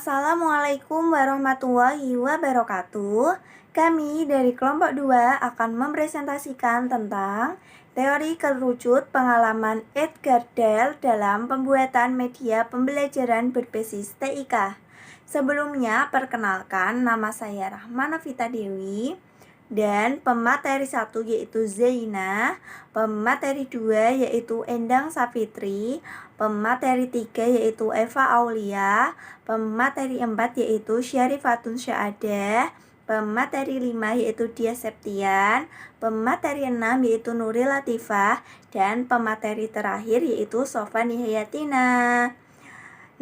Assalamualaikum warahmatullahi wabarakatuh. Kami dari kelompok 2 akan mempresentasikan tentang teori kerucut pengalaman Edgar Dale dalam pembuatan media pembelajaran berbasis TIK. Sebelumnya, perkenalkan, nama saya Rahmana Vita Dewi. Dan pemateri 1 yaitu Zaina, pemateri 2 yaitu Endang Safitri, pemateri 3 yaitu Eva Aulia, pemateri 4 yaitu Syarifatun Syahadah, pemateri 5 yaitu Dia Septian, pemateri 6 yaitu Nuril Latifah, dan pemateri terakhir yaitu Sofan Nihayatina.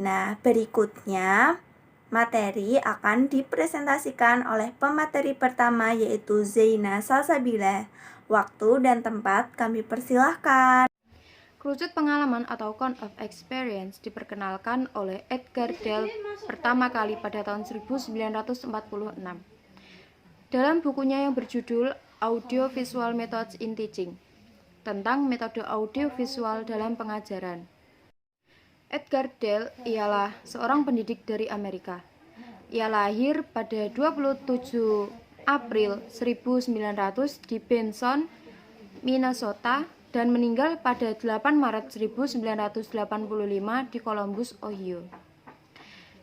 Nah, berikutnya materi akan dipresentasikan oleh pemateri pertama yaitu Zaina Salsabila. Waktu dan tempat kami persilahkan. Kerucut pengalaman atau count of experience diperkenalkan oleh Edgar Dale pertama kali pada tahun 1946. Dalam bukunya yang berjudul Audio Visual Methods in Teaching, tentang metode audiovisual dalam pengajaran. Edgar Dale ialah seorang pendidik dari Amerika. Ia lahir pada 27 April 1900 di Benson, Minnesota, dan meninggal pada 8 Maret 1985 di Columbus, Ohio.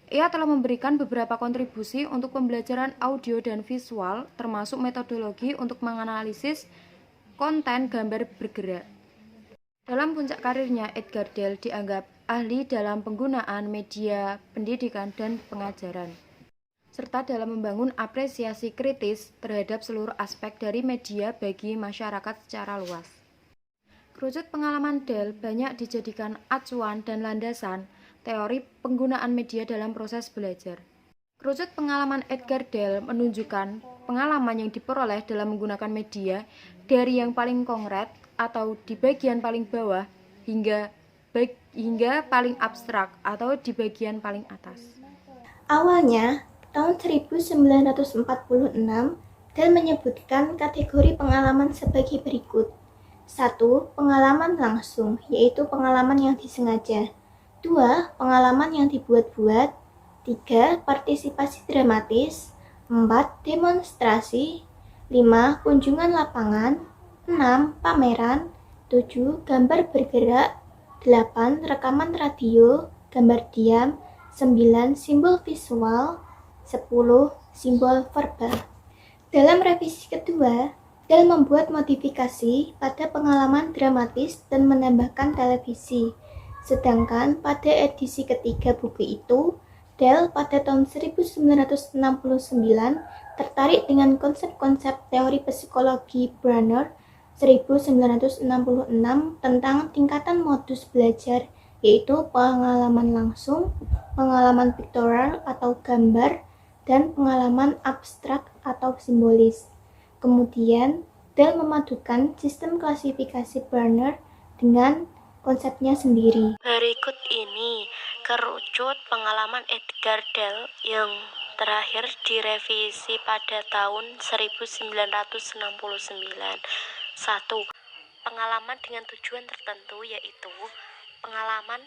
Ia telah memberikan beberapa kontribusi untuk pembelajaran audio dan visual, termasuk metodologi untuk menganalisis konten gambar bergerak. Dalam puncak karirnya, Edgar Dale dianggap ahli dalam penggunaan media pendidikan dan pengajaran, serta dalam membangun apresiasi kritis terhadap seluruh aspek dari media bagi masyarakat secara luas. Kerucut pengalaman Dale banyak dijadikan acuan dan landasan teori penggunaan media dalam proses belajar. Kerucut pengalaman Edgar Dale menunjukkan pengalaman yang diperoleh dalam menggunakan media dari yang paling konkret atau di bagian paling bawah hingga paling abstrak atau di bagian paling atas. Awalnya, tahun 1946, Dale menyebutkan kategori pengalaman sebagai berikut. 1. Pengalaman langsung, yaitu pengalaman yang disengaja. 2. Pengalaman yang dibuat-buat. 3. Partisipasi dramatis. 4. Demonstrasi. 5. Kunjungan lapangan. 6. Pameran. 7. Gambar bergerak. 8. Rekaman radio, gambar diam. 9. Simbol visual. 10. Simbol verbal. Dalam revisi kedua, Dale membuat modifikasi pada pengalaman dramatis dan menambahkan televisi. Sedangkan pada edisi ketiga buku itu, Dale pada tahun 1969 tertarik dengan konsep-konsep teori psikologi Brunner 1966 tentang tingkatan modus belajar, yaitu pengalaman langsung, pengalaman pictorial atau gambar, dan pengalaman abstrak atau simbolis. Kemudian, Dale memadukan sistem klasifikasi Brunner dengan konsepnya sendiri. Berikut ini kerucut pengalaman Edgar Dale yang terakhir direvisi pada tahun 1969. 1. Pengalaman dengan tujuan tertentu, yaitu pengalaman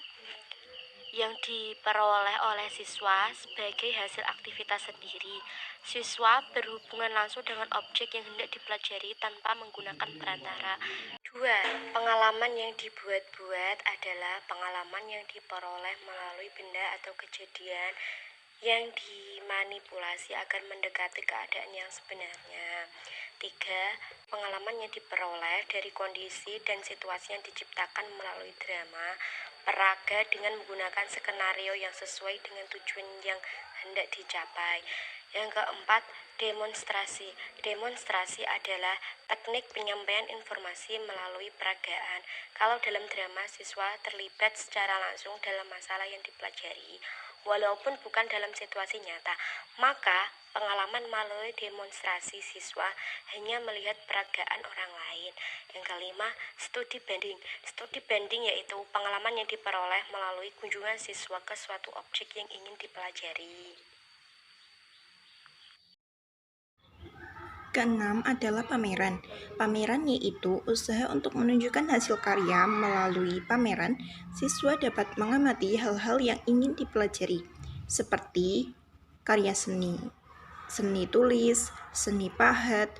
yang diperoleh oleh siswa sebagai hasil aktivitas sendiri. Siswa berhubungan langsung dengan objek yang hendak dipelajari tanpa menggunakan perantara. 2. Pengalaman yang dibuat-buat adalah pengalaman yang diperoleh melalui benda atau kejadian yang dimanipulasi agar mendekati keadaan yang sebenarnya. 3. Pengalaman yang diperoleh dari kondisi dan situasi yang diciptakan melalui drama, peraga dengan menggunakan skenario yang sesuai dengan tujuan yang hendak dicapai. Yang keempat, demonstrasi. Demonstrasi adalah teknik penyampaian informasi melalui peragaan. Kalau dalam drama, siswa terlibat secara langsung dalam masalah yang dipelajari, walaupun bukan dalam situasi nyata, maka pengalaman melalui demonstrasi siswa hanya melihat peragaan orang lain. Yang kelima, studi banding. Studi banding yaitu pengalaman yang diperoleh melalui kunjungan siswa ke suatu objek yang ingin dipelajari. Keenam adalah pameran. Pameran yaitu usaha untuk menunjukkan hasil karya. Melalui pameran, siswa dapat mengamati hal-hal yang ingin dipelajari. seperti karya seni, seni tulis, seni pahat,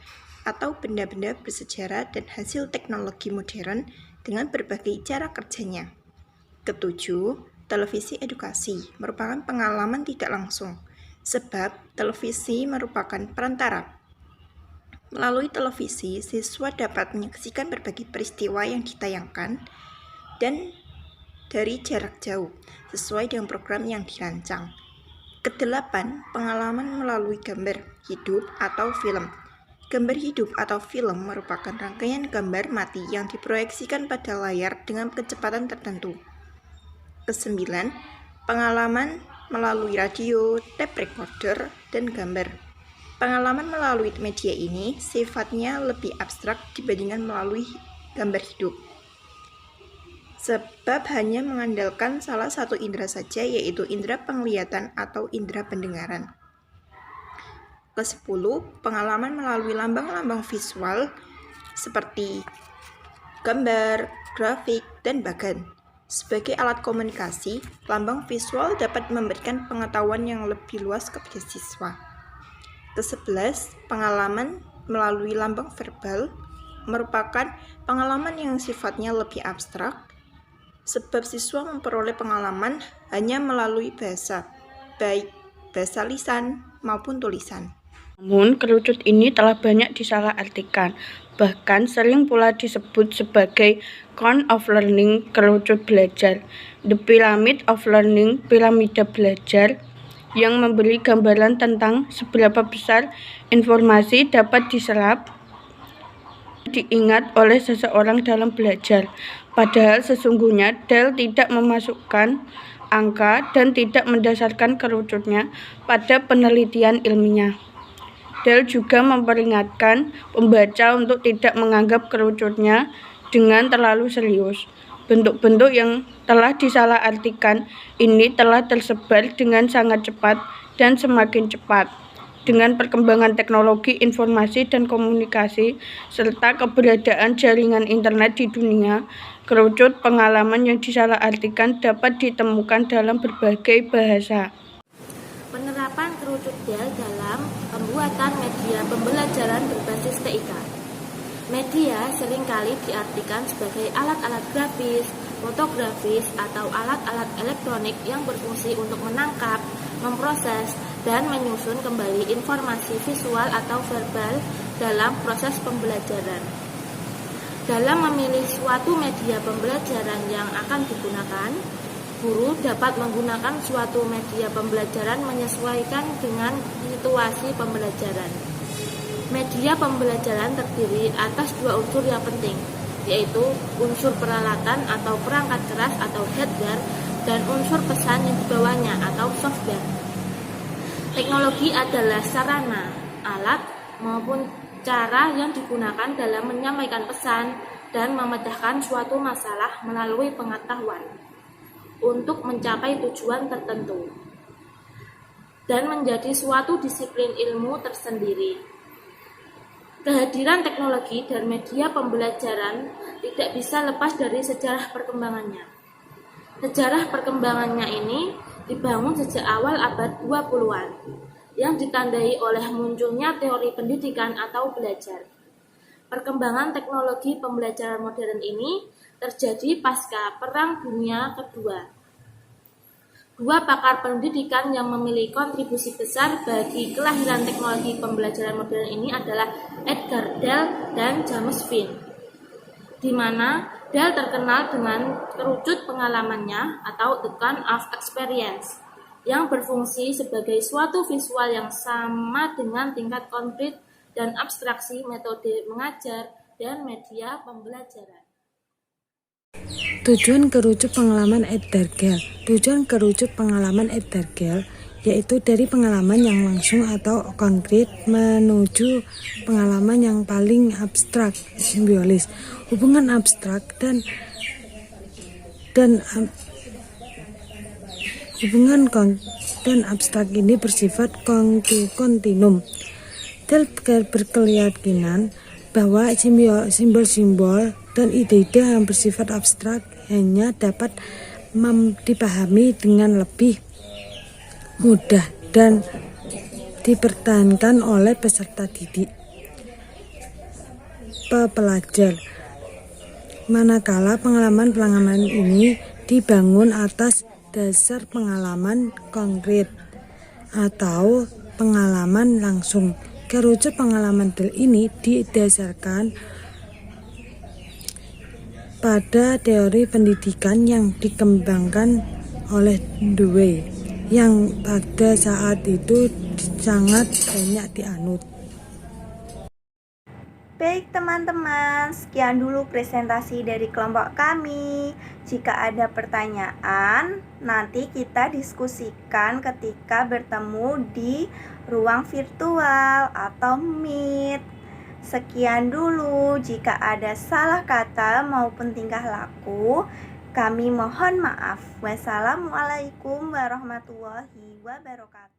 atau benda-benda bersejarah dan hasil teknologi modern dengan berbagai cara kerjanya. Ketujuh, televisi edukasi merupakan pengalaman tidak langsung, sebab televisi merupakan perantara. Melalui televisi, siswa dapat menyaksikan berbagai peristiwa yang ditayangkan dan dari jarak jauh, sesuai dengan program yang dirancang. Kedelapan, pengalaman melalui gambar hidup atau film. Gambar hidup atau film merupakan rangkaian gambar mati yang diproyeksikan pada layar dengan kecepatan tertentu. Kesembilan, pengalaman melalui radio, tape recorder, dan gambar. Pengalaman melalui media ini sifatnya lebih abstrak dibandingkan melalui gambar hidup, sebab hanya mengandalkan salah satu indera saja, yaitu indera penglihatan atau indera pendengaran. Ke-10, pengalaman melalui lambang-lambang visual seperti gambar, grafik, dan bagan. Sebagai alat komunikasi, lambang visual dapat memberikan pengetahuan yang lebih luas kepada siswa. Ke-11, pengalaman melalui lambang verbal merupakan pengalaman yang sifatnya lebih abstrak, sebab siswa memperoleh pengalaman hanya melalui bahasa, baik bahasa lisan maupun tulisan. Namun, kerucut ini telah banyak disalahartikan, bahkan sering pula disebut sebagai cone of learning, kerucut belajar, the pyramid of learning, piramida belajar, yang memberi gambaran tentang seberapa besar informasi dapat diserap diingat oleh seseorang dalam belajar. Padahal sesungguhnya Dell tidak memasukkan angka dan tidak mendasarkan kerucutnya pada penelitian ilmiah. Dell juga memperingatkan pembaca untuk tidak menganggap kerucutnya dengan terlalu serius. Bentuk-bentuk yang telah disalahartikan ini telah tersebar dengan sangat cepat dan semakin cepat. Dengan perkembangan teknologi informasi dan komunikasi, serta keberadaan jaringan internet di dunia, kerucut pengalaman yang disalahartikan dapat ditemukan dalam berbagai bahasa. Penerapan kerucut Dell dalam pembuatan media pembelajaran berbasis TIK. Media seringkali diartikan sebagai alat-alat grafis, fotografis, atau alat-alat elektronik yang berfungsi untuk menangkap, memproses, dan menyusun kembali informasi visual atau verbal dalam proses pembelajaran. Dalam memilih suatu media pembelajaran yang akan digunakan, guru dapat menggunakan suatu media pembelajaran menyesuaikan dengan situasi pembelajaran. Media pembelajaran terdiri atas dua unsur yang penting, yaitu unsur peralatan atau perangkat keras atau hardware dan unsur pesan yang dibawanya atau software. Teknologi adalah sarana, alat, maupun cara yang digunakan dalam menyampaikan pesan dan memecahkan suatu masalah melalui pengetahuan untuk mencapai tujuan tertentu dan menjadi suatu disiplin ilmu tersendiri. Kehadiran teknologi dan media pembelajaran tidak bisa lepas dari sejarah perkembangannya. Sejarah perkembangannya ini dibangun sejak awal abad 20-an, yang ditandai oleh munculnya teori pendidikan atau belajar. Perkembangan teknologi pembelajaran modern ini terjadi pasca Perang Dunia Kedua. Dua pakar pendidikan yang memiliki kontribusi besar bagi kelahiran teknologi pembelajaran modern ini adalah Edgar Dell dan James Finn, di mana Dell terkenal dengan kerucut pengalamannya atau the cone of experience, yang berfungsi sebagai suatu visual yang sama dengan tingkat konkret dan abstraksi metode mengajar dan media pembelajaran. Tujuan kerucut pengalaman Edgar Dell. Tujuan kerucut pengalaman Edgar Dell yaitu dari pengalaman yang langsung atau konkret menuju pengalaman yang paling abstrak, simbolis. Hubungan abstrak dan abstrak ini bersifat kontinum. Dell berkeyakinan bahwa simbol-simbol dan ide-ide yang bersifat abstrak hanya dapat dipahami dengan lebih mudah dan dipertahankan oleh peserta didik pelajar. Manakala pengalaman-pengalaman ini dibangun atas dasar pengalaman konkret atau pengalaman langsung. Kerucut pengalaman DEL ini didasarkan pada teori pendidikan yang dikembangkan oleh Dewey yang pada saat itu sangat banyak dianut. Baik teman-teman, sekian dulu presentasi dari kelompok kami. Jika ada pertanyaan, nanti kita diskusikan ketika bertemu di ruang virtual atau Meet. Sekian dulu, jika ada salah kata maupun tingkah laku, kami mohon maaf. Wassalamualaikum warahmatullahi wabarakatuh.